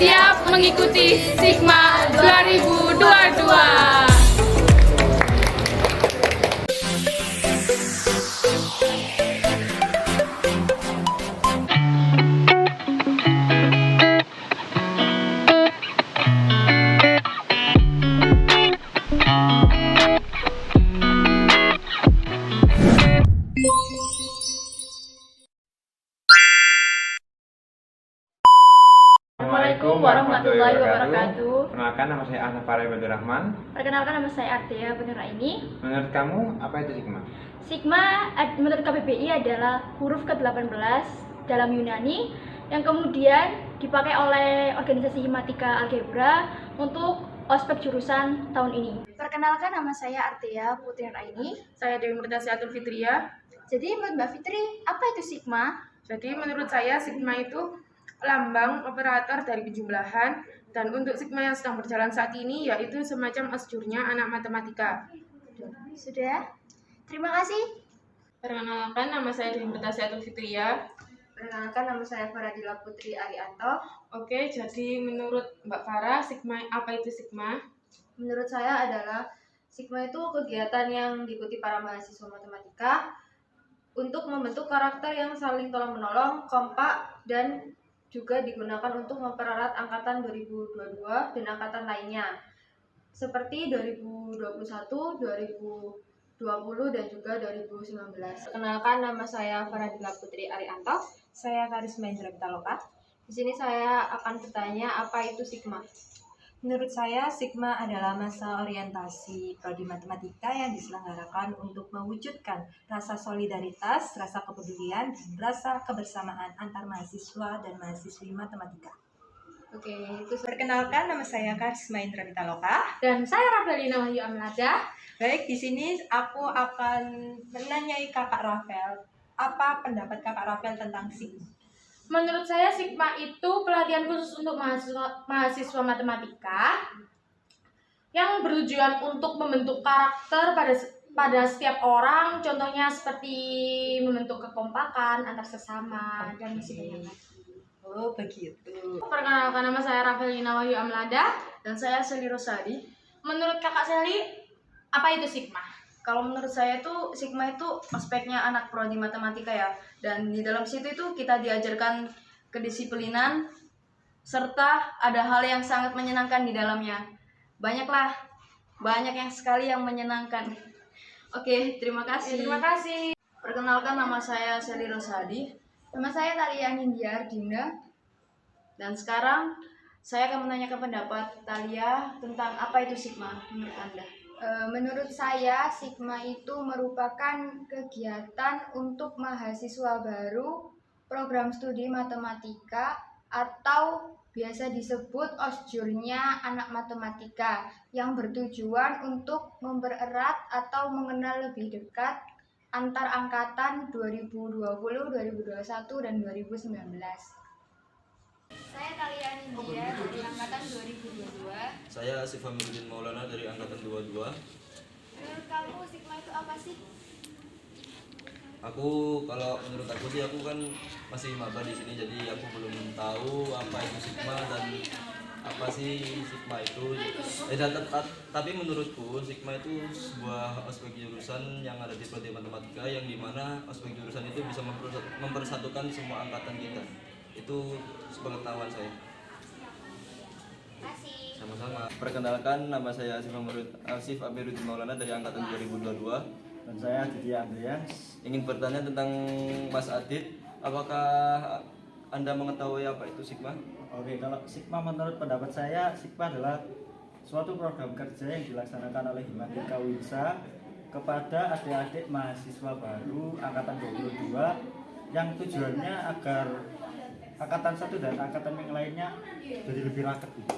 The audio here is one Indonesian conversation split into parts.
siap mengikuti Sigma 2022. Assalamualaikum warahmatullahi wabarakatuh. Perkenalkan, nama saya Ahmad Farah Ibadur Rahman. Perkenalkan, nama saya Artia Putri Raini. Menurut kamu, apa itu Sigma? Sigma menurut KBBI adalah huruf ke-18 dalam Yunani yang kemudian dipakai oleh organisasi Himatika Algebra untuk ospek jurusan tahun ini. Perkenalkan, nama saya Artia Putri Raini. Saya Dewi Murtasiatul Fitria. Jadi menurut Mbak Fitri, apa itu Sigma? Jadi menurut saya Sigma itu lambang operator dari penjumlahan, dan untuk Sigma yang sedang berjalan saat ini yaitu semacam asjurnya anak matematika. Sudah? Terima kasih. Perkenalkan, nama saya Dewi Murtasiatul Fitria. Perkenalkan, nama saya Faradila Putri Arianto. Oke, jadi menurut Mbak Farah, Sigma apa itu Sigma? Menurut saya adalah Sigma itu kegiatan yang diikuti para mahasiswa matematika untuk membentuk karakter yang saling tolong-menolong, kompak, dan juga digunakan untuk mempererat angkatan 2022 dan angkatan lainnya seperti 2021, 2020, dan juga 2019. Perkenalkan, nama saya Faradila Putri Arianto. Saya Karisma Indra Pitaloka. Di sini saya akan bertanya, apa itu Sigma? Menurut saya, Sigma adalah masa orientasi prodi matematika yang diselenggarakan untuk mewujudkan rasa solidaritas, rasa kepedulian, dan rasa kebersamaan antar mahasiswa dan mahasiswi matematika. Oke, itu Perkenalkan, nama saya Karisma Indra Pitaloka. dan saya Rafelina Wahyu Amlada. Baik, di sini aku akan menanyai Kakak Rafael. Apa pendapat Kakak Rafael tentang Sigma? Menurut saya Sigma itu pelatihan khusus untuk mahasiswa matematika yang bertujuan untuk membentuk karakter pada setiap orang, contohnya seperti membentuk kekompakan antar sesama dan masih banyak lagi. Oh, begitu. Perkenalkan, nama saya Rafelina Wahyu Amlada. Dan saya Seli Rosadi. Menurut Kakak Seli, apa itu Sigma? Kalau menurut saya itu Sigma itu aspeknya anak prodi matematika ya. Dan di dalam situ itu kita diajarkan kedisiplinan serta ada hal yang sangat menyenangkan di dalamnya. Banyak yang sekali yang menyenangkan. Oke, terima kasih. Terima kasih. Perkenalkan, nama saya Seli Rosadi. Nama saya Talia Nindya Dinda. Dan sekarang saya akan menanyakan pendapat Talia tentang apa itu Sigma menurut Anda. Menurut saya, Sigma itu merupakan kegiatan untuk mahasiswa baru program studi matematika atau biasa disebut osjurnya anak matematika yang bertujuan untuk mempererat atau mengenal lebih dekat antar angkatan 2020, 2021, dan 2019. Saya Talia Nindya dari angkatan 2022. Saya Asif Amiruddin Maulana dari angkatan 22. Menurut kamu Sigma itu apa sih? Kalau menurut aku sih, aku kan masih maba di sini, jadi aku belum tahu apa itu Sigma dan apa sih Sigma itu. Tapi menurutku Sigma itu sebuah ospek jurusan yang ada di prodi matematika, yang dimana ospek jurusan itu bisa mempersatukan semua angkatan kita. Itu sepengetahuan saya. Kasih. Sama-sama. Perkenalkan, nama saya Asif Amiruddin Maulana dari angkatan 2022. Dan saya Aditya Andreas. Ingin bertanya tentang Mas Adit, apakah Anda mengetahui apa itu Sigma? Oke, kalau Sigma menurut pendapat saya, Sigma adalah suatu program kerja yang dilaksanakan oleh Himatika Winsa kepada adik-adik mahasiswa baru angkatan 22 yang tujuannya agar angkatan 1 dan angkatan yang lainnya jadi lebih raket gitu.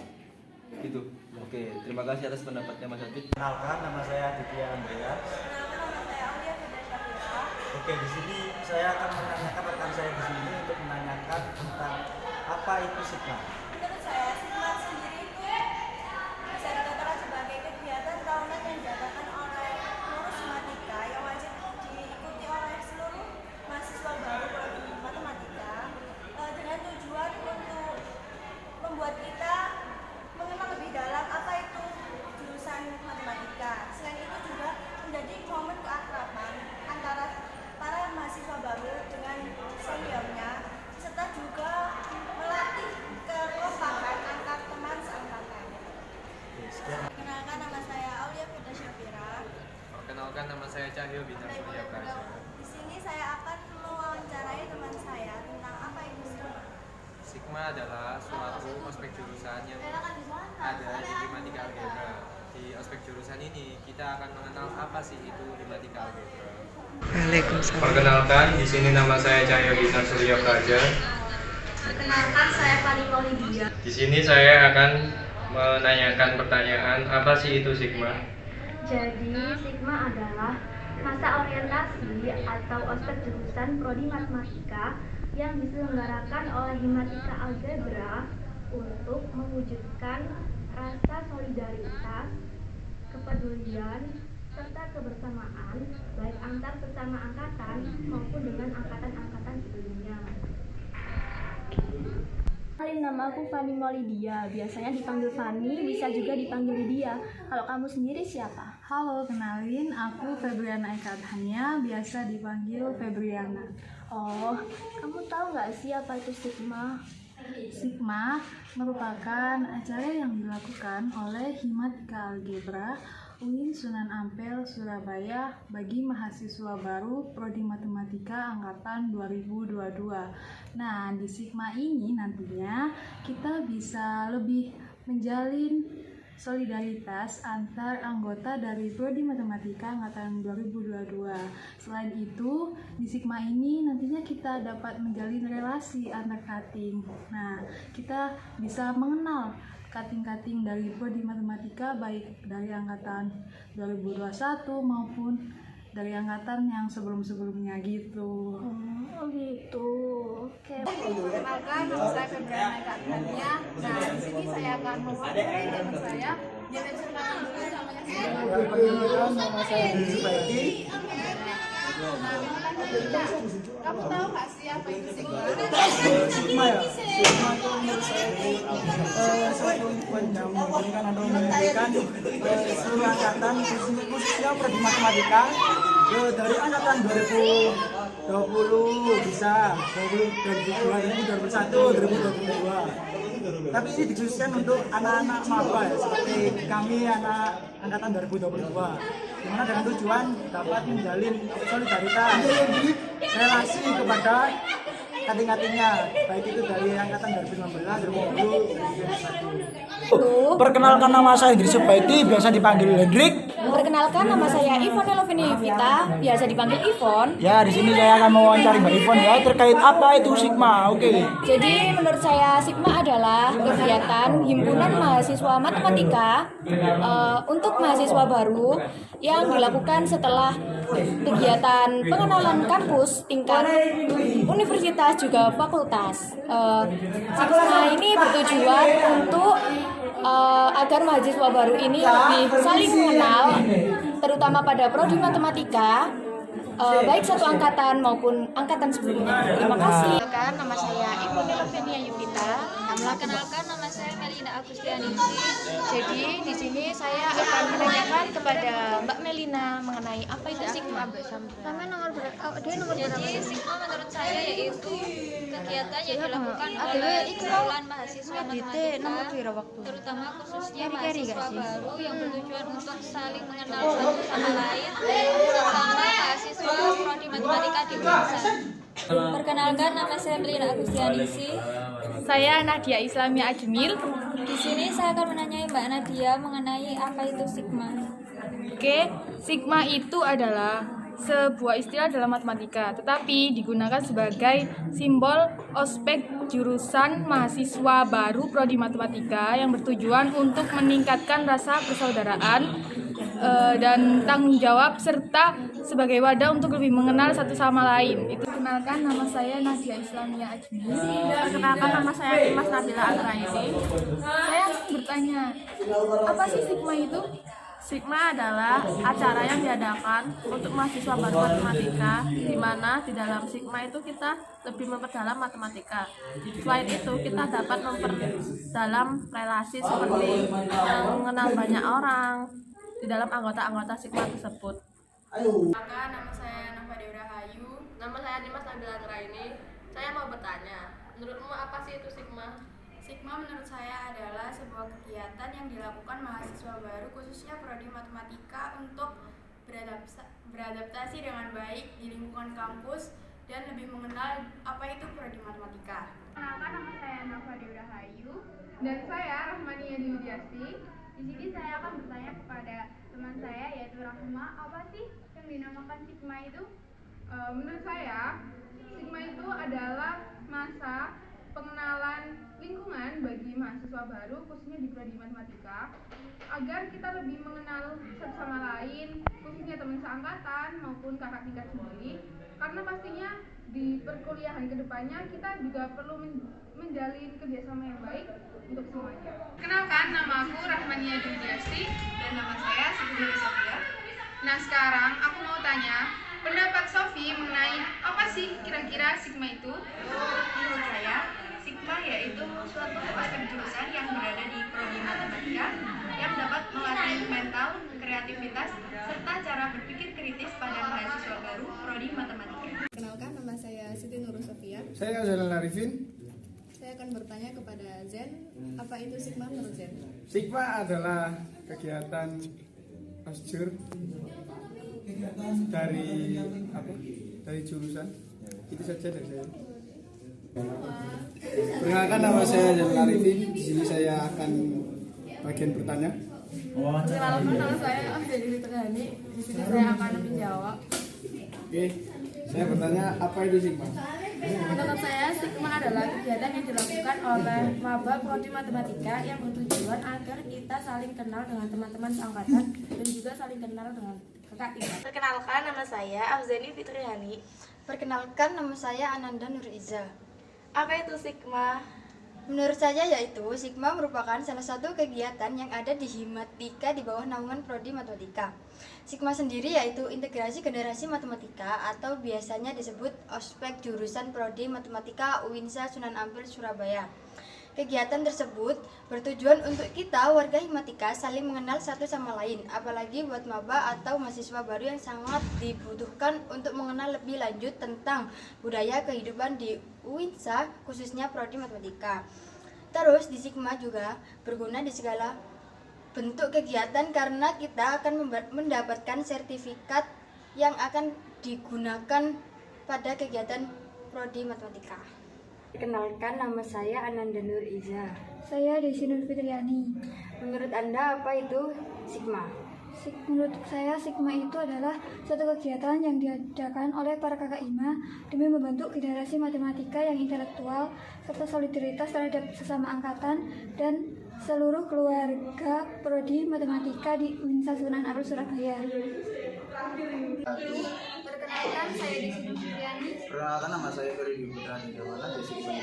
Itu. Oke, terima kasih atas pendapatnya Mas Adit. Kenalkan, nama saya Aditya Andreas. Oke, di sini saya akan menanyakan rekan saya di sini untuk menanyakan tentang apa itu Sigma. Menurut saya, Sigma sendiri itu bisa dikatakan sebagai kegiatan tahunan yang diadakan oleh pengurus matematika yang wajib diikuti oleh seluruh mahasiswa baru prodi matematika dengan tujuan untuk membuat kita Sigma adalah suatu ospek jurusan yang ada di Himatika Algebra. Di ospek jurusan ini kita akan mengenal apa sih itu Himatika Algebra. Waalaikumsalam. Perkenalkan, di sini nama saya Cahyo Gita Surya Praja. Perkenalkan, saya Fani Maulidia. Di sini saya akan menanyakan pertanyaan, apa sih itu Sigma? Jadi, Sigma adalah masa orientasi atau ospek jurusan Prodi Matematika yang diselenggarakan oleh Himatika Algebra untuk mewujudkan rasa solidaritas, kepedulian, serta kebersamaan baik antar sesama angkatan maupun dengan angkatan-angkatan sebelumnya. Kenalin, nama aku Fani Maulidia, biasanya dipanggil Fani, bisa juga dipanggil Lydia. Kalau kamu sendiri siapa? Halo, kenalin, aku Febriana Eka Adhania, biasa dipanggil Febriana. Oh, kamu tahu nggak sih apa itu Sigma? Sigma merupakan acara yang dilakukan oleh Himatika Algebra UIN Sunan Ampel, Surabaya bagi mahasiswa baru Prodi Matematika Angkatan 2022. Nah, di Sigma ini nantinya kita bisa lebih menjalin solidaritas antar anggota dari Prodi Matematika Angkatan 2022. Selain itu, di Sigma ini nantinya kita dapat menjalin relasi antar cutting. Nah, kita bisa mengenal cutting-cutting dari Prodi Matematika baik dari angkatan 2021 maupun dari angkatan yang sebelum-sebelumnya gitu. Oh gitu. Oke. Perkenalkan, nama saya Febriana Eka Adhania. Nah, di sini saya akan mewakili teman saya. Dia perkenalkan dulu namanya siapa? Perkenalkan, nama saya Didi Baiti. Kamu tahu nggak sih apa itu Sigma? Sigma ya? Sigma itu menurut saya suatu yang memberikan atau memberikan seluruh angkatan khususnya Prodi Matematika dari angkatan 2020 bisa 2021, 2022. Tapi ini dikhususkan untuk anak-anak maba ya, seperti kami anak angkatan 2022. Dimana dengan tujuan dapat menjalin solidaritas, relasi kepada kating-katingnya, baik itu dari angkatan 2019, 2020, 2021. Perkenalkan, nama saya Hendrik Subaiti, biasa dipanggil Hendrik. Perkenalkan, nama saya Ivon Elovini Yuvita, biasa dipanggil Ivon. Ya, di sini saya akan mewawancari Mbak Ivon ya terkait apa itu Sigma. Oke. Jadi menurut saya Sigma adalah kegiatan himpunan mahasiswa matematika untuk mahasiswa baru yang dilakukan setelah kegiatan pengenalan kampus tingkat universitas juga fakultas. Sigma ini bertujuan untuk agar mahasiswa baru ini lebih saling mengenal, terutama pada prodi matematika, baik satu angkatan maupun angkatan sebelumnya. Terima kasih. Nama saya Ivon Elovenia Yuvita. Perkenalkan, nama saya Melina Agustianisi. Jadi di sini saya akan menanyakan kepada Mbak Melina mengenai apa itu Sigma. Jadi Sigma menurut saya yaitu kegiatan yang dilakukan oleh kumpulan mahasiswa matematika, terutama khususnya mahasiswa baru yang bertujuan untuk saling mengenal satu sama lain sama mahasiswa prodi matematika di jurusan. Perkenalkan, nama saya Melina Agustianisi. Saya Nadia Islamia Ajmil. Di sini saya akan menanyai Mbak Nadia mengenai apa itu Sigma. Oke, Sigma itu adalah sebuah istilah dalam matematika, tetapi digunakan sebagai simbol ospek jurusan mahasiswa baru prodi matematika yang bertujuan untuk meningkatkan rasa persaudaraan dan tanggung jawab serta sebagai wadah untuk lebih mengenal satu sama lain. Itu. Perkenalkan, nama saya Nadia Islamia Ajmi. Perkenalkan, nama saya Dimas Nabila Atraini. Saya bertanya, apa sih Sigma itu? Sigma adalah acara yang diadakan untuk mahasiswa baru matematika, di mana di dalam Sigma itu kita lebih memperdalam matematika. Selain itu, kita dapat memperdalam relasi seperti mengenal banyak orang di dalam anggota-anggota Sigma tersebut. Maka nama saya Nova Deura Hayu. Nama saya Dimas Nabila Atraini. Saya mau bertanya, menurutmu apa sih itu Sigma? Sigma menurut saya adalah sebuah kegiatan yang dilakukan mahasiswa baru khususnya prodi matematika untuk beradaptasi dengan baik di lingkungan kampus dan lebih mengenal apa itu prodi matematika. Kenalkan, nama saya Nova Dewi Rahayu dan saya Rahmania Diwidiasti. Di sini saya akan bertanya kepada teman saya yaitu Rahma, apa sih yang dinamakan sigma itu? Menurut saya, sigma itu adalah masa pengenalan lingkungan bagi mahasiswa baru khususnya di prodi matematika agar kita lebih mengenal satu sama lain, khususnya teman seangkatan maupun kakak tingkat sendiri, karena pastinya di perkuliahan kedepannya kita juga perlu menjalin kerjasama yang baik untuk semuanya. Kenalkan, nama aku Rahmania Diwidiasti dan nama saya Siti Nuri Sofia. Nah, sekarang aku mau tanya pendapat Sofi mengenai apa sih kira-kira sigma itu? Menurut saya, sigma yaitu suatu aspek jurusan yang berada di prodi matematika yang dapat melatih mental, kreativitas, serta cara berpikir kritis pada mahasiswa baru prodi matematika. Kenalkan, nama saya Siti Nur Sofia. Saya Zainal Arifin. Saya akan bertanya kepada Zen, apa itu sigma menurut Zen? Sigma adalah kegiatan osjur dari jurusan. Itu saja dari saya. Perkenalkan, nama saya Zainal Arifin. Di sini saya akan bagian bertanya. Perkenalkan, nama saya Afdeli Fitriani. Di sini saya akan menjawab. Oke, saya bertanya, apa itu sigma? Menurut saya, sigma adalah kegiatan yang dilakukan oleh maba prodi matematika yang bertujuan agar kita saling kenal dengan teman-teman seangkatan dan juga saling kenal dengan kakak tingkat. Perkenalkan, nama saya Afzani Fitriani. Perkenalkan, nama saya Ananda Nur Iza. Apa itu sigma? Menurut saya yaitu sigma merupakan salah satu kegiatan yang ada di Himatika di bawah naungan prodi matematika. Sigma sendiri yaitu integrasi generasi matematika atau biasanya disebut ospek jurusan prodi matematika UINSA Sunan Ampel Surabaya. Kegiatan tersebut bertujuan untuk kita warga Himatika saling mengenal satu sama lain, apalagi buat maba atau mahasiswa baru yang sangat dibutuhkan untuk mengenal lebih lanjut tentang budaya kehidupan di UINSA khususnya prodi matematika. Terus di Sigma juga berguna di segala bentuk kegiatan karena kita akan mendapatkan sertifikat yang akan digunakan pada kegiatan prodi matematika. Kenalkan, nama saya Ananda Nur Iza. Saya Desi Nur Fitriani. Menurut Anda apa itu sigma? Menurut saya, sigma itu adalah suatu kegiatan yang diadakan oleh para kakak IMA demi membentuk generasi matematika yang intelektual serta solidaritas terhadap sesama angkatan dan seluruh keluarga prodi matematika di UINSA Sunan Ampel Surabaya. Perkenalkan, saya Desi Nur Fitriani. Perkenalkan, nama saya Ferry Putra Nirwana dari Sigma.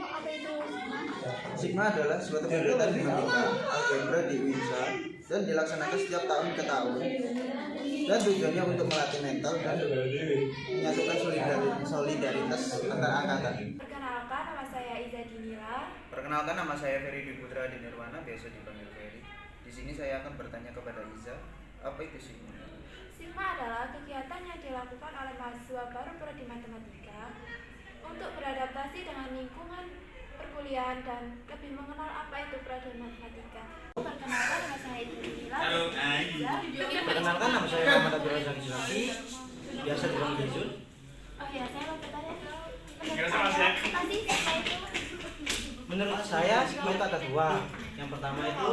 Apa itu sigma? Sigma adalah suatu kegiatan matematika algebra di UINSA dan dilaksanakan setiap tahun ke tahun, dan tujuannya untuk melatih mental dan menyatukan solidaritas antar angkatan. Perkenalkan, nama saya Iza Dinila. Perkenalkan, nama saya Ferry Putra Nirwana, biasa dipanggil Ferry. Di sini saya akan bertanya kepada Iza, apa itu sigma? Sigma adalah kegiatan yang dilakukan oleh mahasiswa baru prodi matematika untuk beradaptasi dengan lingkungan perkuliahan dan lebih mengenal apa itu prodi matematika. Perkenalkan, nama saya Dinila. Perkenalkan, nama saya Muhammad Abdul Razak Islami, biasa dipanggil Zul. Oh ya, saya mau bertanya. Apa sih sigma itu? Menurut saya sigma itu ada dua. Yang pertama itu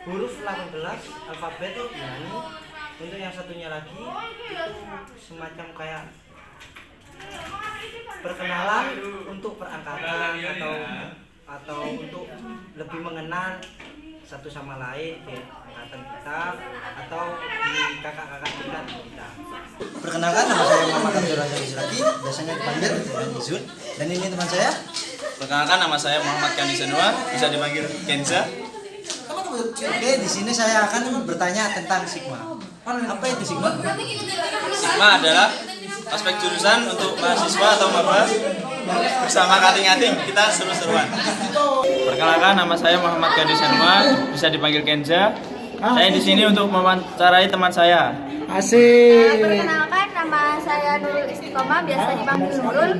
huruf 18 alfabet Yunani. Untuk yang satunya lagi itu semacam kayak perkenalan untuk perangkatan atau untuk lebih mengenal satu sama lain di angkatan kita atau di kakak-kakak tingkat kita. Perkenalkan, nama saya Muhammad Abdul Razak Islami, biasanya dipanggil Izun, dan ini teman saya. Perkenalkan, nama saya Muhammad Kandi Senua, bisa dipanggil Kenza. Oke, di sini saya akan bertanya tentang sigma. Apa itu sigma? Sigma adalah aspek jurusan untuk mahasiswa atau maba bersama kating-kating kita seru-seruan. Perkenalkan, nama saya Muhammad Kandi Senua, bisa dipanggil Kenza. Saya di sini untuk mewawancarai teman saya. Asik. Perkenalkan, nama saya Nurul Istiqomah, biasa dipanggil Nurul.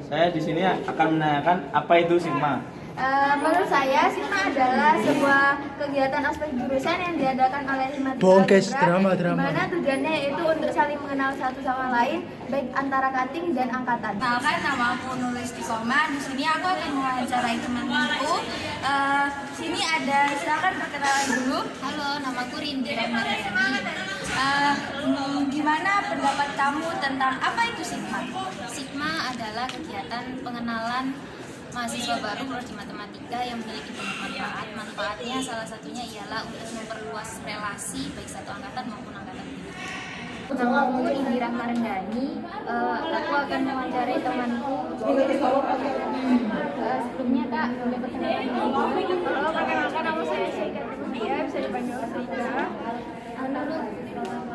Saya di sini akan menanyakan apa itu sigma. Menurut saya, Sigma adalah sebuah kegiatan ospek jurusan yang diadakan oleh Himatika Bongkes, Algebra, drama. di mana tujuannya yaitu untuk saling mengenal satu sama lain, baik antara kating dan angkatan. Kenalkan, nama aku Nurul Istiqomah. Di sini aku akan mewawancarai temanku. Sini ada, silakan perkenalan dulu. Halo, namaku Rindi Rahmariani. Gimana pendapat kamu tentang apa itu Sigma? Sigma adalah kegiatan pengenalan mahasiswa baru prodi matematika yang memiliki banyak manfaat. Manfaatnya salah satunya ialah untuk memperluas relasi baik satu angkatan maupun angkatan berikutnya. Namaku Indi Rahmariani. Aku akan mewawancarai temanku. Sebelumnya Kak, boleh perkenalkan diri? Halo, perkenalkan nama saya Saida Dia, bisa dipanggil Saida. Menurut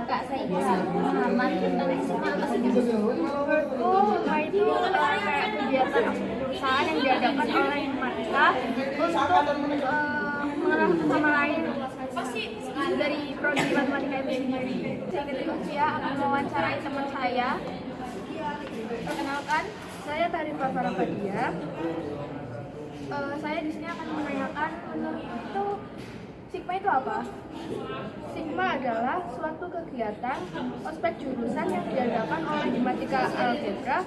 Kak Saida, pemahaman tentang Sigma apa sih? Sigma itu kayak kegiatan perusahaan yang diadakan oleh Himatika untuk mengenal sama lain dari prodi matematika itu sendiri. Saya Ketia akan mewawancarai teman saya. Perkenalkan, saya Tarifa Farafadia. Saya di sini akan menanyakan menurut itu Sigma itu apa? Sigma adalah suatu kegiatan ospek jurusan yang diadakan oleh Himatika Algebra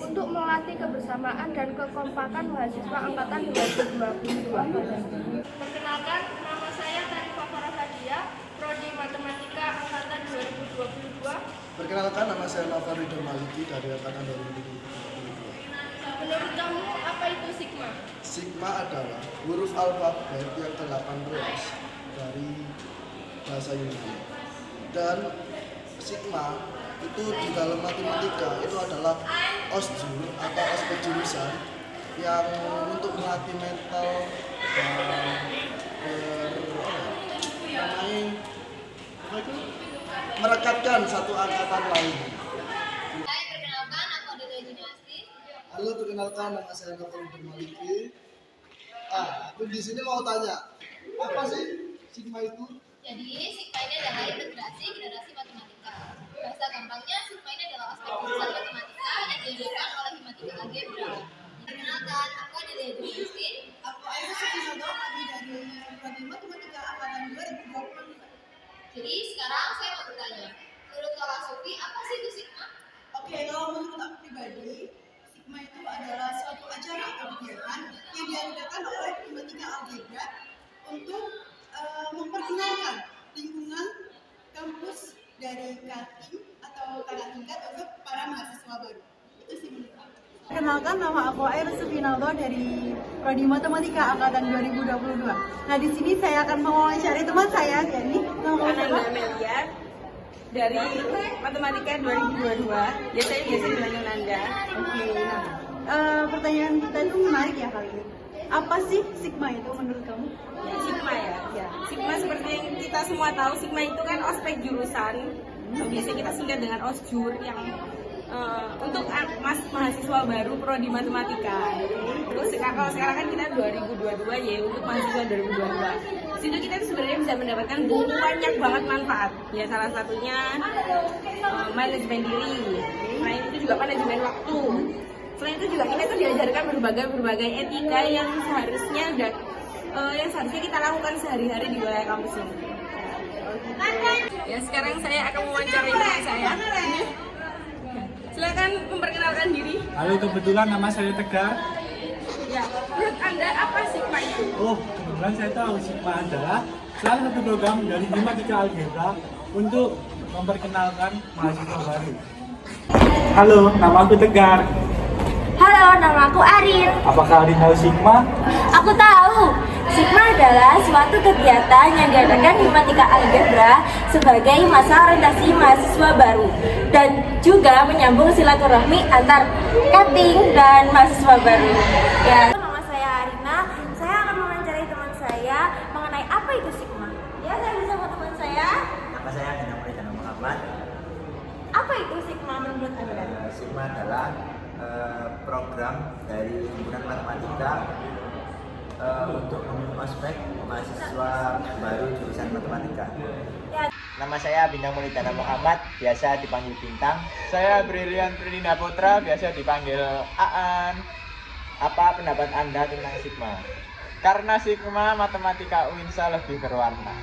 untuk melatih kebersamaan dan kekompakan mahasiswa angkatan 2022. Perkenalkan, nama saya Tarifa Farafadia, prodi matematika angkatan 2022. Perkenalkan, nama saya Nafarido Maliki dari angkatan 2022. Menurut kamu, apa itu Sigma? Sigma adalah huruf alfabet yang ke-18 dari bahasa Yunani. Dan Sigma itu di dalam matematika itu adalah osjur atau ospek jurusan yang untuk melatih mental dan merekatkan satu angkatan lain. Hai, perkenalkan, aku Adelia Juniasti. Halo, perkenalkan, nama saya Nafarido Maliki. Aku di sini mau tanya, apa sih Sigma itu? Jadi, Sigma ini adalah integrasi generasi matematika. Bahasa gampangnya, Sigma ini adalah aspek jurusan matematika yang diadakan oleh Himatika Algebra. Perkenalkan, aku Adelia Juniasti. Aku Aisyah Sukisodo, kami dari prodi matematika angkatan 2020. Jadi, sekarang saya mau bertanya, menurut Kakak Sufi, apa sih itu Sigma? Oke, kalau menurut aku pribadi, Sigma itu adalah suatu acara atau kegiatan yang diadakan oleh Himatika Algebra untuk memperkenalkan lingkungan kampus dari kating atau kakak tingkat untuk para mahasiswa baru. Itu sih menurut aku. Perkenalkan, nama aku Airu Sufinaldo dari prodi matematika angkatan 2022. Nah, di sini saya akan mewawancarai teman saya, yakni Ananda Amelia dari matematika 2022. Biasanya dipanggil Nanda. Oke, nah, pertanyaan kita itu menarik ya kali ini. Apa sih Sigma itu menurut kamu? Ya, Sigma ya. Sigma seperti yang kita semua tahu, Sigma itu kan ospek jurusan. Biasanya kita singkat dengan osjur yang untuk mahasiswa baru prodi matematika. Terus kalau sekarang kan kita 2022 ya, untuk mahasiswa 2022. Situ kita tuh sebenarnya bisa mendapatkan banyak banget manfaat. Ya, salah satunya manajemen diri. Selain itu juga manajemen waktu. Selain itu juga kita tuh diajarkan berbagai etika yang seharusnya kita lakukan sehari-hari di wilayah kampus ini. Ya, sekarang saya akan mewawancarai teman saya. Silakan memperkenalkan diri. Halo, kebetulan nama saya Tegar. Ya, menurut Anda apa Sigma itu? Oh, kebetulan saya tahu Sigma adalah salah satu program dari Himatika Algebra untuk memperkenalkan mahasiswa baru. Halo, nama aku Tegar. Halo, nama aku Arin. Apakah Arin tahu Sigma? Aku tahu. Sigma adalah suatu kegiatan yang diadakan Himatika Algebra sebagai masa orientasi mahasiswa baru dan juga menyambung silaturahmi antar kating dan mahasiswa baru. Ya. Nama saya Arina. Saya akan mewawancarai teman saya mengenai apa itu Sigma. Ya, saya bersama teman saya. Nama saya Dina Muridana Muhammad. Apa itu Sigma menurut Anda? Sigma adalah program dari himpunan matematika untuk ospek mahasiswa baru jurusan matematika. Ya. Nama saya Bintang Muridana Muhammad, biasa dipanggil Bintang. Saya Brilian Prinina Putra, biasa dipanggil Aan. Apa pendapat Anda tentang Sigma? Karena Sigma matematika UINSA lebih berwarna.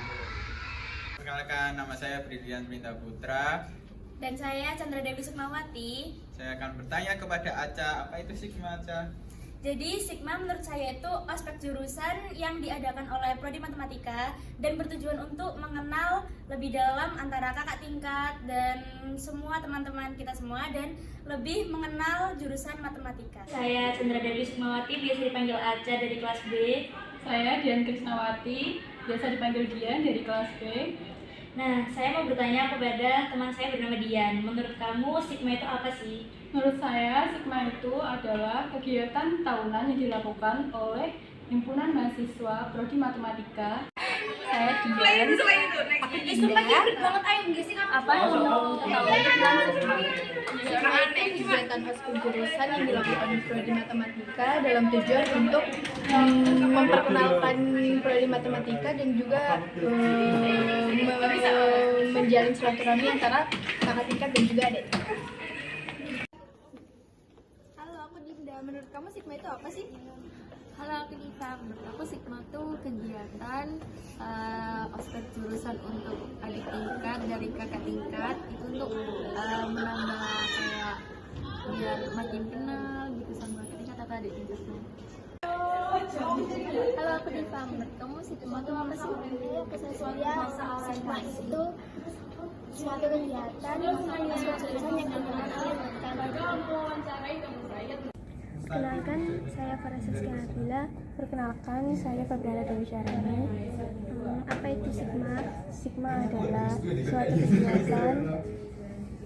Perkenalkan, nama saya Brilian Pinta Putra. Dan saya Chandra Dewi Sukmawati. Saya akan bertanya kepada Aca, apa itu Sigma, Aca? Jadi Sigma menurut saya itu ospek jurusan yang diadakan oleh Prodi Matematika dan bertujuan untuk mengenal lebih dalam antara kakak tingkat dan semua teman-teman kita semua dan lebih mengenal jurusan matematika. Saya Chandra Dewi Sukmawati, biasa dipanggil Aca dari kelas B. Saya Dian Krisnawati, biasa dipanggil Dian dari kelas B. Nah, saya mau bertanya kepada teman saya bernama Dian. Menurut kamu Sigma itu apa sih? Menurut saya, Sigma itu adalah kegiatan tahunan yang dilakukan oleh Himpunan Mahasiswa Prodi Matematika. Saya Dian. Apa yang mau ketahui tentang Sigma? Sigma itu kegiatan ospek jurusan yang dilakukan Prodi Matematika dalam tujuan untuk memperkenalkan Prodi Matematika dan juga menjalin silaturahmi antara kakak tingkat dan juga adik. Halo, aku Dinda. Menurut kamu Sigma itu apa sih? Halo, aku Nisa. Menurut aku Sigma itu kegiatan ospek jurusan untuk adik tingkat dari kakak tingkat itu untuk menambah kayak biar makin kenal gitu sama kakak tingkat atau adik tingkatnya. Halo, aku Diva. Menurut kamu Sigma itu apa sih? Sigma itu suatu kegiatan jurusan yang dikenal oleh Perkenalkan, saya Farasiska Nabila. Perkenalkan, saya Fabriana Dewi Syarani. Apa itu Sigma? Sigma adalah suatu kegiatan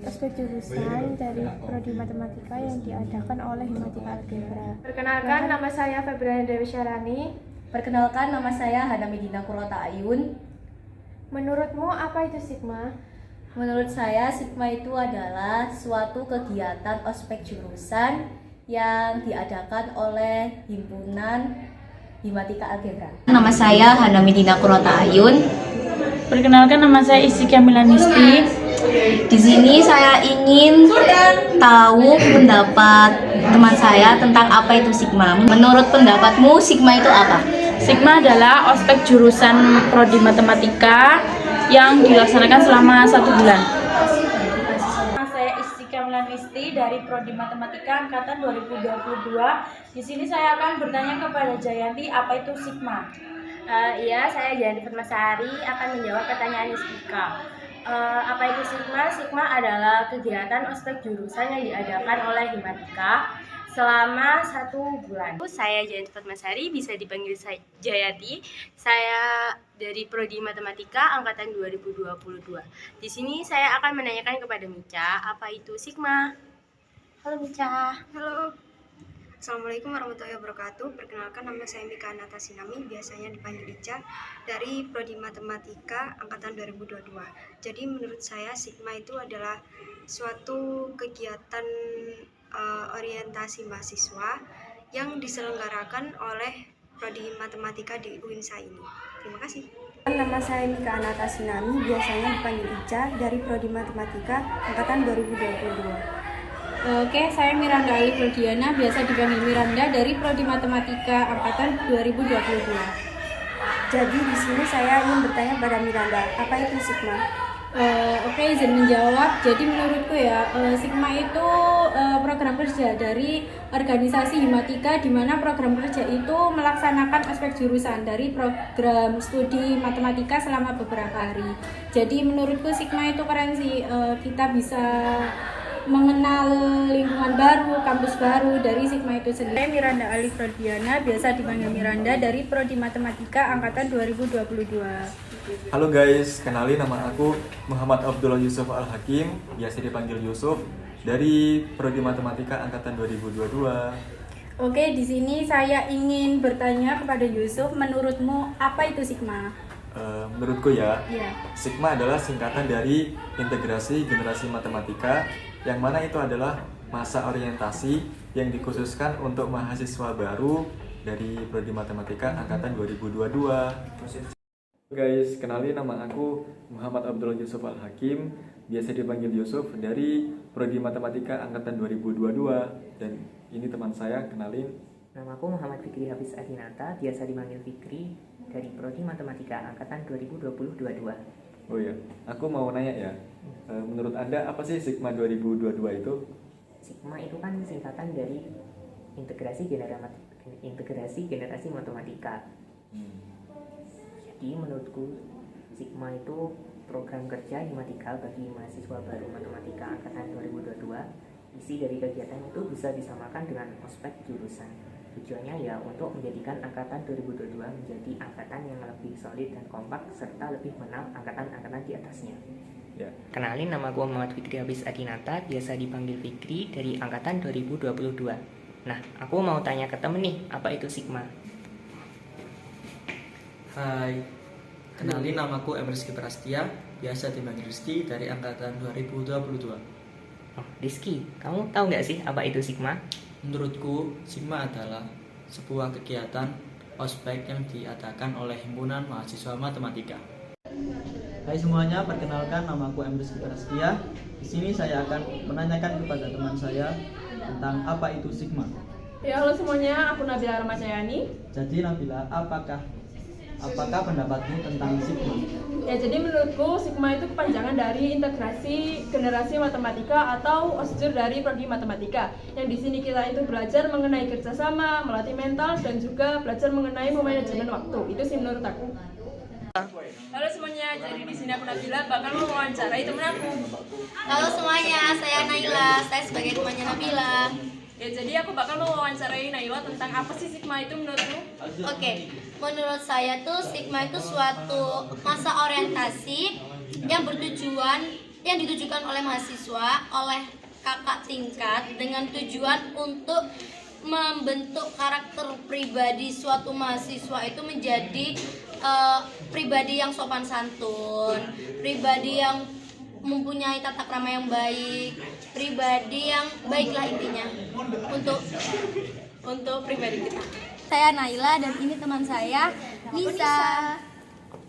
ospek jurusan dari Prodi Matematika yang diadakan oleh Himatika Algebra. Perkenalkan, nama saya Fabriana Dewi Syarani. Perkenalkan, nama saya Hana Medina Kurota Ayun. Menurutmu apa itu Sigma? Menurut saya, Sigma itu adalah suatu kegiatan ospek jurusan yang diadakan oleh Himpunan Himatika Algebra. Nama saya Hana Medina Kurota Ayun. Perkenalkan, nama saya Isika Milanisti. Di sini saya ingin tahu pendapat teman saya tentang apa itu Sigma. Menurut pendapatmu, Sigma itu apa? Sigma adalah ospek jurusan Prodi Matematika yang dilaksanakan selama 1 bulan. Saya Isika Milanisti dari Prodi Matematika angkatan 2022. Di sini saya akan bertanya kepada Jayanti, apa itu Sigma? Iya, saya Jayanti Permasari akan menjawab pertanyaan Isika. Apa itu Sigma? Sigma adalah kegiatan ospek jurusan yang diadakan oleh Himatika selama 1 bulan. Saya Jayanti Permasari, bisa dipanggil Jayanti. Saya dari Prodi Matematika angkatan 2022. Di sini saya akan menanyakan kepada Mica, apa itu Sigma? Halo Mica. Halo. Assalamualaikum warahmatullahi wabarakatuh. Perkenalkan, nama saya Mika Natasinami, biasanya dipanggil Ica, dari Prodi Matematika angkatan 2022. Jadi menurut saya Sigma itu adalah suatu kegiatan orientasi mahasiswa yang diselenggarakan oleh Prodi Matematika di UINSA ini. Terima kasih. Nama saya Mika Natasinami, biasanya dipanggil Ica, dari Prodi Matematika angkatan 2022. Oke, saya Miranda Ali Frodiana, biasa dipanggil Miranda, dari Prodi Matematika angkatan 2022. Jadi di sini saya ingin bertanya pada Miranda, apa itu Sigma? Oke, izin menjawab. Jadi menurutku ya, Sigma itu program kerja dari organisasi Himatika, di mana program kerja itu melaksanakan aspek jurusan dari program studi matematika selama beberapa hari. Jadi menurutku Sigma itu keren sih, kita bisa mengenal lingkungan baru, kampus baru dari Sigma itu sendiri. Saya Miranda Ali Frodiana, biasa dipanggil Miranda, dari Prodi Matematika angkatan 2022. Halo guys, kenalin nama aku Muhammad Abdullah Yusuf Al-Hakim, biasa dipanggil Yusuf, dari Prodi Matematika angkatan 2022. Oke, di sini saya ingin bertanya kepada Yusuf, menurutmu apa itu Sigma? Menurutku ya, Sigma adalah singkatan dari Integrasi Generasi Matematika, yang mana itu adalah masa orientasi yang dikhususkan untuk mahasiswa baru dari Prodi Matematika angkatan 2022. Guys, kenalin nama aku Muhammad Abdullah Yusuf Al-Hakim, biasa dipanggil Yusuf, dari Prodi Matematika angkatan 2022. Dan ini teman saya, kenalin. Namaku Muhammad Fikri Hafiz Adinata, biasa dipanggil Fikri, dari Prodi Matematika Angkatan 2020-22. Oh iya, aku mau nanya ya, menurut Anda apa sih Sigma 2022 itu? Sigma itu kan singkatan dari integrasi generasi matematika. Jadi menurutku Sigma itu program kerja Himatika bagi mahasiswa baru matematika angkatan 2022. Isi dari kegiatan itu bisa disamakan dengan ospek jurusan. Tujuannya ya untuk menjadikan angkatan 2022 menjadi angkatan yang lebih solid dan kompak serta lebih mengenal angkatan-angkatan di atasnya. Ya. Kenalin, nama gue Muhammad Fikri Hafiz Adinata, biasa dipanggil Fikri, dari angkatan 2022. Nah, aku mau tanya ke temen nih, apa itu Sigma? Hai, kenalin, namaku Rizky Prastia, biasa dipanggil Rizky, dari angkatan 2022. Oh, Rizky, kamu tahu nggak sih apa itu Sigma? Menurutku, Sigma adalah sebuah kegiatan ospek yang diadakan oleh Himpunan Mahasiswa Matematika. Hai semuanya, perkenalkan, namaku Rizky Prastia. Di sini saya akan menanyakan kepada teman saya tentang apa itu Sigma. Ya, halo semuanya, aku Nabila Ramadjayani. Jadi Nabila, apakah pendapatmu tentang Sigma? Ya, jadi menurutku Sigma itu kepanjangan dari integrasi generasi matematika atau OSJUR dari Prodi Matematika. Yang di sini kita itu belajar mengenai kerjasama, melatih mental, dan juga belajar mengenai manajemen waktu. Itu sih menurut aku. Halo semuanya, jadi di sini aku Nabila bakal mewawancarai temen aku. Halo semuanya, saya Naila, saya sebagai temannya Nabila. Ya, jadi aku bakal mewawancarai Naila tentang apa sih Sigma itu menurutmu? Oke, menurut saya tuh Sigma itu suatu masa orientasi yang ditujukan oleh mahasiswa, oleh kakak tingkat dengan tujuan untuk membentuk karakter pribadi suatu mahasiswa itu menjadi pribadi yang sopan santun, pribadi yang mempunyai tata krama yang baik, pribadi yang baiklah intinya untuk pribadi kita. Saya Naila dan ini teman saya Nisa.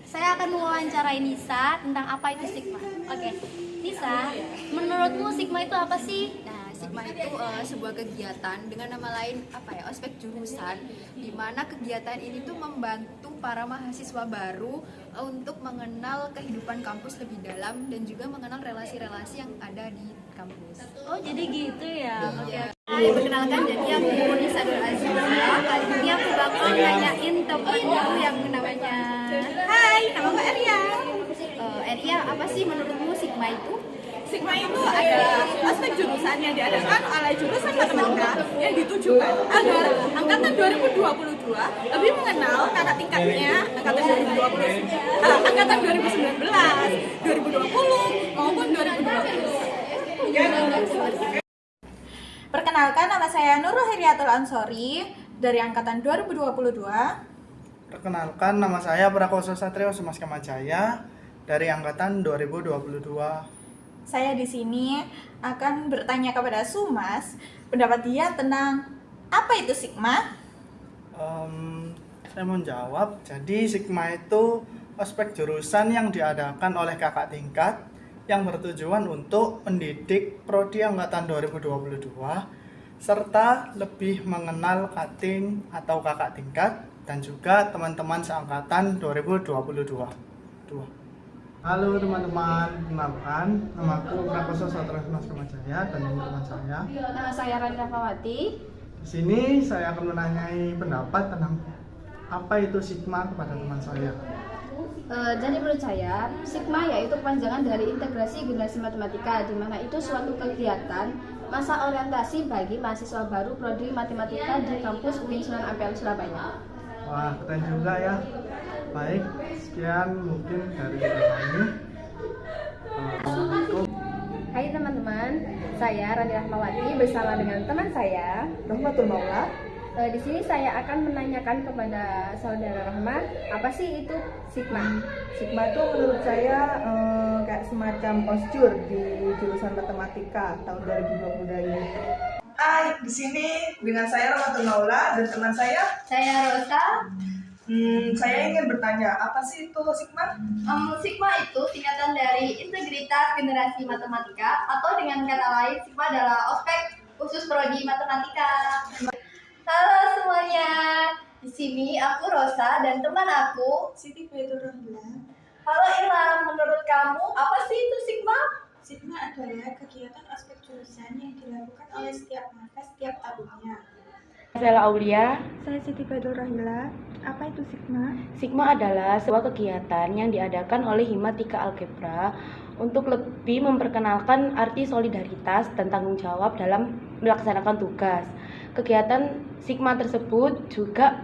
Saya akan mewawancarai Nisa tentang apa itu Sigma. Oke, Nisa, menurutmu Sigma itu apa sih? Sigma itu sebuah kegiatan dengan nama lain ospek jurusan, di mana kegiatan ini tuh membantu para mahasiswa baru untuk mengenal kehidupan kampus lebih dalam dan juga mengenal relasi-relasi yang ada di kampus. Oh, jadi gitu ya. Oke. Hai, perkenalkan, jadi aku Nisa Nur Aziza. Kali ini aku bakal nanyain temanku yang namanya Hai, nama aku Eria. Eria, apa sih menurutmu Sigma itu? Sigma itu adalah aspek jurusan yang diadakan oleh jurusan matematika yang ditujukan agar angkatan 2022 lebih mengenal kakak tingkatnya angkatan 2019, 2020 maupun 2020. Perkenalkan, nama saya Nurul Heriatul Ansori dari angkatan 2022. Perkenalkan, nama saya Prakoso Satrio Sumas Kamajaya dari angkatan 2022. Saya di sini akan bertanya kepada Sumas, pendapat dia tentang apa itu Sigma? Saya mau jawab. Jadi Sigma itu ospek jurusan yang diadakan oleh kakak tingkat yang bertujuan untuk mendidik prodi angkatan 2022 serta lebih mengenal kating atau kakak tingkat dan juga teman-teman seangkatan 2022. Halo teman-teman, kenalkan, namaku Prakoso Satrio Sumas Kamajaya dan ini teman saya. Nama saya Rani Fawati. Di sini saya akan menanyai pendapat tentang apa itu Sigma kepada teman saya. Jadi menurut saya, Sigma yaitu kepanjangan dari integrasi generasi matematika, di mana itu suatu kegiatan masa orientasi bagi mahasiswa baru Prodi Matematika di kampus UIN Sunan Ampel, Surabaya. Wah, keren juga ya. Baik, sekian mungkin dari kami. Assalamualaikum. Hai teman-teman, saya Rani Rahmawati bersama dengan teman saya Rahmatul Maula. Di sini saya akan menanyakan kepada saudara Rahma, apa sih itu Sigma? Sigma itu menurut saya kayak semacam OSJUR di jurusan matematika tahun 2022 ini. Hai, di sini dengan saya Rahmatul Maula dan teman saya Rosa. Saya ingin bertanya, apa sih itu Sigma? Sigma itu singkatan dari Integritas Generasi Matematika, atau dengan kata lain Sigma adalah ospek khusus prodi matematika. Halo semuanya, di sini aku Rosa dan teman aku Siti Baitulrahman. Halo Ilham, menurut kamu apa sih itu Sigma? Sigma adalah kegiatan aspek jurusan yang dilakukan oleh setiap markas setiap tahunnya. Saya Aulia. Saya Siti Baitulrahman. Apa itu Sigma? Sigma adalah sebuah kegiatan yang diadakan oleh Himatika Algebra untuk lebih memperkenalkan arti solidaritas dan tanggung jawab dalam melaksanakan tugas. Kegiatan Sigma tersebut juga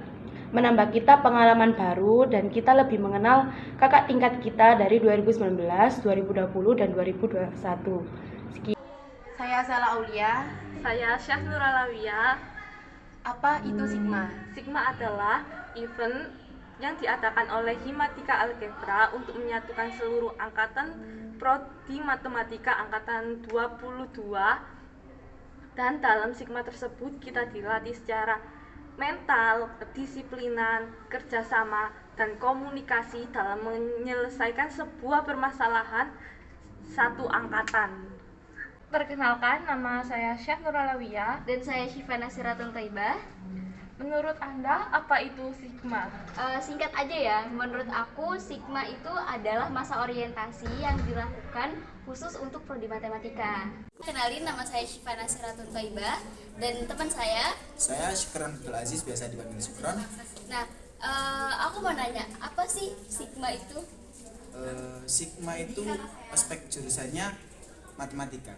menambah kita pengalaman baru dan kita lebih mengenal kakak tingkat kita dari 2019, 2020, dan 2021. Saya Sela Aulia. Saya Syahnur Alawiyah. Apa itu Sigma? Sigma adalah event yang diadakan oleh Himatika Algebra untuk menyatukan seluruh angkatan Prodi Matematika angkatan 22, dan dalam Sigma tersebut kita dilatih secara mental, kedisiplinan, kerjasama, dan komunikasi dalam menyelesaikan sebuah permasalahan satu angkatan. Perkenalkan, nama saya Syahnur Alawiyah. Dan saya Syifa Nasiratun Taibah. Menurut Anda, apa itu Sigma? Singkat aja ya, menurut aku Sigma itu adalah masa orientasi yang dilakukan khusus untuk prodi matematika. Kenalin, nama saya Syifa Nasiratun Taibah dan teman saya Syukron Abdul Aziz, biasa dipanggil Syukron. Nah, aku mau nanya, apa sih Sigma itu? Sigma itu aspek jurusannya matematika.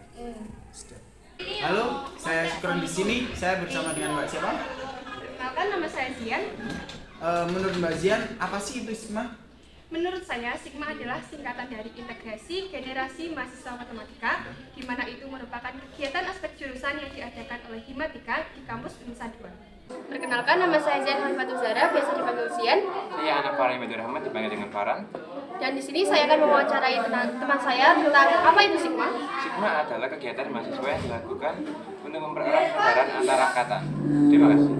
Halo, saya Syukron di sini. Saya bersama dengan Mbak siapa? Perkenalkan, nama saya Zian. Menurut Mbak Zian, apa sih itu Sigma? Menurut saya, Sigma adalah singkatan dari Integrasi Generasi Mahasiswa Matematika, di mana itu merupakan kegiatan aspek jurusan yang diadakan oleh Himatika di kampus Unsa 2. Perkenalkan, nama saya Zian Halifatul Zahra, biasa dipanggil Zian. Saya anak Farhan Ibadur Rahmat, dipanggil dengan Farhan. Dan di sini saya akan mewawancarai teman saya tentang apa itu Sigma. Sigma adalah kegiatan mahasiswa yang dilakukan untuk mempererat persaudaraan antar angkatan. Terima kasih.